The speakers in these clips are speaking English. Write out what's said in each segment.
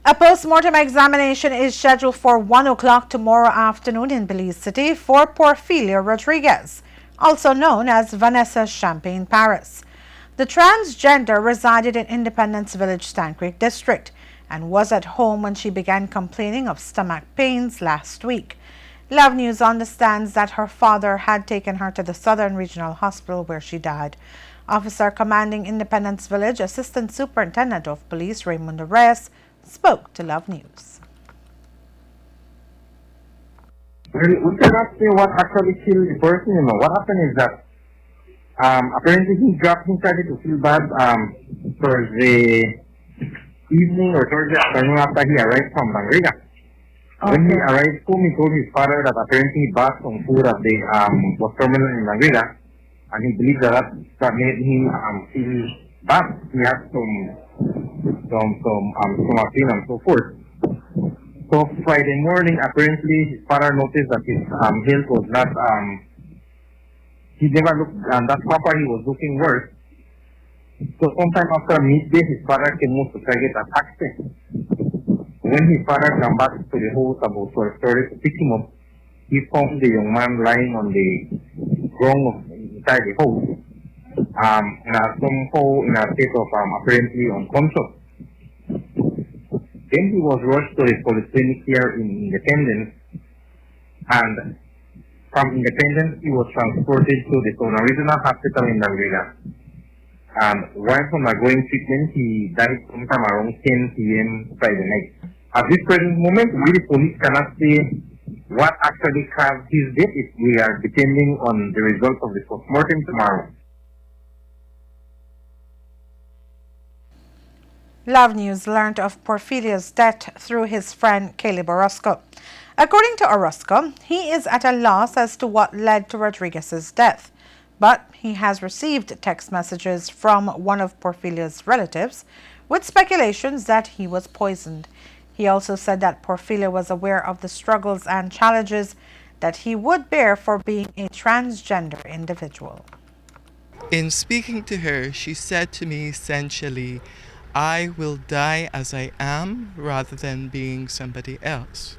A post-mortem examination is scheduled for 1 o'clock tomorrow afternoon in Belize City for Porfilia Rodriguez, also known as Vanessa Champagne Paris. The transgender resided in Independence Village, Stan Creek District and was at home when she began complaining of stomach pains last week. Love News understands that her father had taken her to the Southern Regional Hospital where she died. Officer commanding Independence Village, Assistant Superintendent of Police Raymond Reyes, spoke to Love News. We cannot say what actually killed the person. What happened is that apparently he started to feel bad Thursday evening or Thursday afternoon after he arrived from Bangriga. Okay. When he arrived home, he told his father that apparently he bought some food at the was terminal in Bangriga, and he believed that made him feel bad. He had some stomach pain and so forth. So Friday morning, apparently his father noticed that his health was not he never looked that proper. He was looking worse. So sometime after midday, his father came out to try to get a taxi. When his father came back to the house about 12:30 to pick him up, he found the young man lying on the ground inside the house, somehow in a state of apparently unconscious. Then he was rushed to the polyclinic here in Independence, and from Independence he was transported to the Southern Regional Hospital in Bangriga. And while undergoing treatment, he died sometime around 10 p.m. Friday night. At this present moment, we the police cannot say what actually caused his death. We are depending on the result of the postmortem tomorrow. Love News learned of Porfilia's death through his friend Caleb Orozco. According to Orozco, he is at a loss as to what led to Rodriguez's death, but he has received text messages from one of Porfilia's relatives with speculations that he was poisoned. He also said that Porfilia was aware of the struggles and challenges that he would bear for being a transgender individual. In speaking to her, she said to me essentially, I will die as I am rather than being somebody else.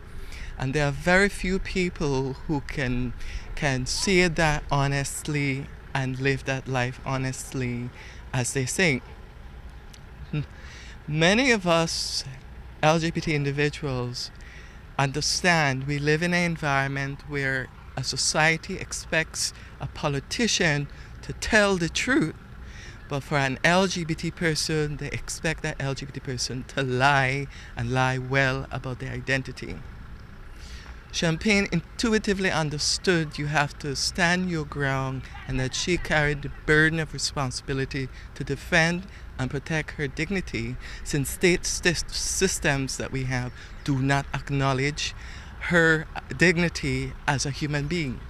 And there are very few people who can say that honestly and live that life honestly as they say. Many of us LGBT individuals understand we live in an environment where a society expects a politician to tell the truth. But for an LGBT person, they expect that LGBT person to lie and lie well about their identity. Champagne intuitively understood you have to stand your ground and that she carried the burden of responsibility to defend and protect her dignity, since state systems that we have do not acknowledge her dignity as a human being.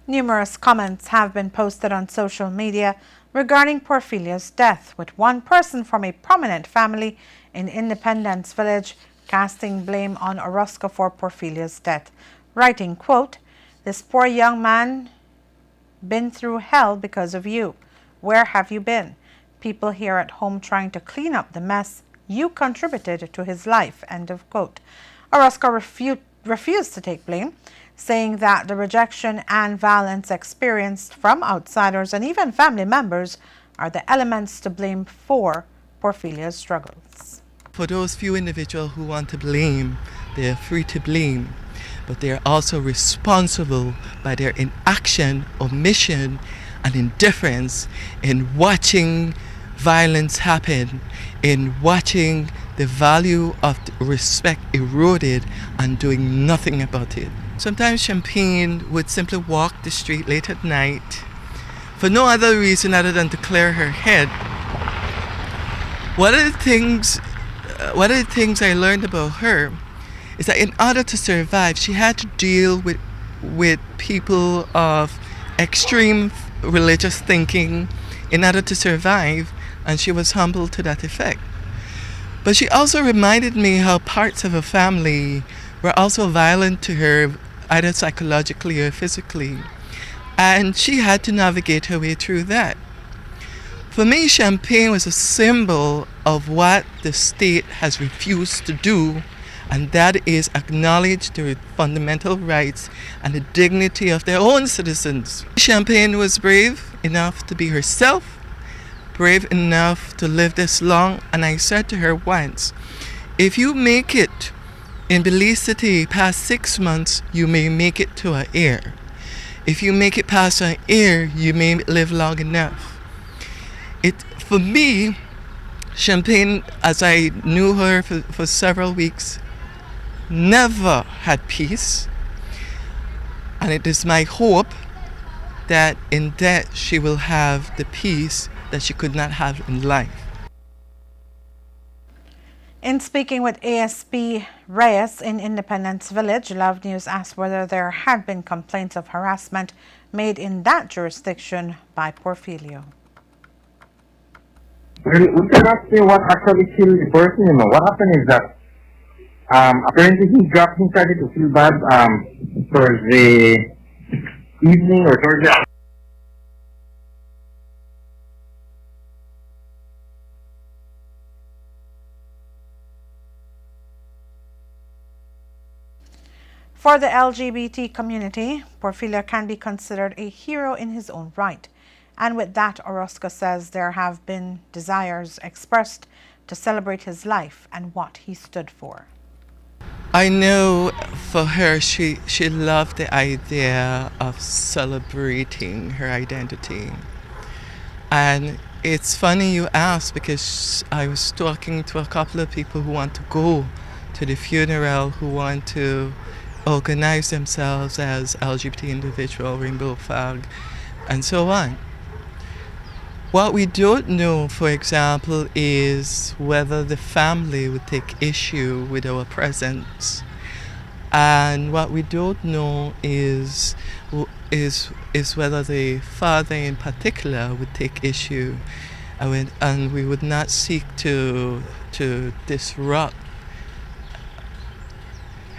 Numerous comments have been posted on social media regarding Porfilia's death, with one person from a prominent family in Independence Village casting blame on Orozco for Porfilia's death, writing, quote, "This poor young man been through hell because of you. Where have you been? People here at home trying to clean up the mess you contributed to his life," end of quote. Orozco refused to take blame, saying that the rejection and violence experienced from outsiders and even family members are the elements to blame for Porfilia's struggles. For those few individuals who want to blame, they are free to blame, but they are also responsible by their inaction, omission, and indifference in watching violence happen, in watching the value of respect eroded and doing nothing about it. Sometimes Champagne would simply walk the street late at night for no other reason other than to clear her head. One of the things I learned about her is that in order to survive, she had to deal with people of extreme religious thinking in order to survive, and she was humble to that effect. But she also reminded me how parts of her family were also violent to her, either psychologically or physically, and she had to navigate her way through that. For me, Champagne was a symbol of what the state has refused to do, and that is acknowledge the fundamental rights and the dignity of their own citizens. Champagne was brave enough to be herself, brave enough to live this long, and I said to her once, if you make it in Belize City past 6 months, you may make it to a year. If you make it past a year, you may live long enough. For me, Champagne, as I knew her for several weeks, never had peace. And it is my hope that in death she will have the peace that she could not have in life. In speaking with ASP Reyes in Independence Village, Love News asked whether there had been complaints of harassment made in that jurisdiction by Porfirio. Well, we cannot say what actually killed the person, What happened is that apparently he started to feel bad Thursday evening or Thursday. For the LGBT community, Porfirio can be considered a hero in his own right. And with that, Orozco says there have been desires expressed to celebrate his life and what he stood for. I know for her, she loved the idea of celebrating her identity. And it's funny you ask, because I was talking to a couple of people who want to go to the funeral, who want to organize themselves as LGBT individual, rainbow flag, and so on. What we don't know, for example, is whether the family would take issue with our presence. And what we don't know is whether the father in particular would take issue, and we would not seek to disrupt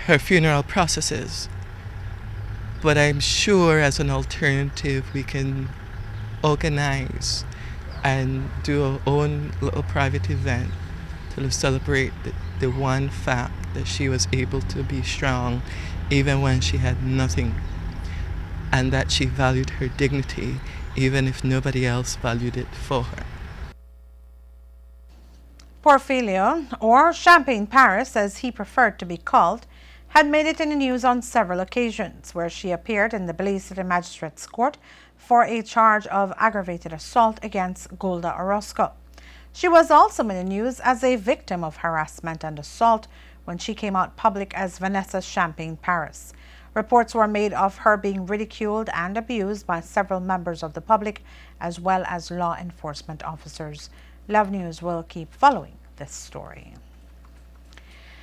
her funeral processes. But I'm sure as an alternative we can organize and do our own little private event to celebrate the one fact that she was able to be strong even when she had nothing, and that she valued her dignity even if nobody else valued it for her. Porfirio, or Champagne Paris as he preferred to be called, had made it in the news on several occasions where she appeared in the Belize City Magistrates Court for a charge of aggravated assault against Golda Orozco. She was also in the news as a victim of harassment and assault when she came out public as Vanessa Champagne Paris. Reports were made of her being ridiculed and abused by several members of the public as well as law enforcement officers. Love News will keep following this story.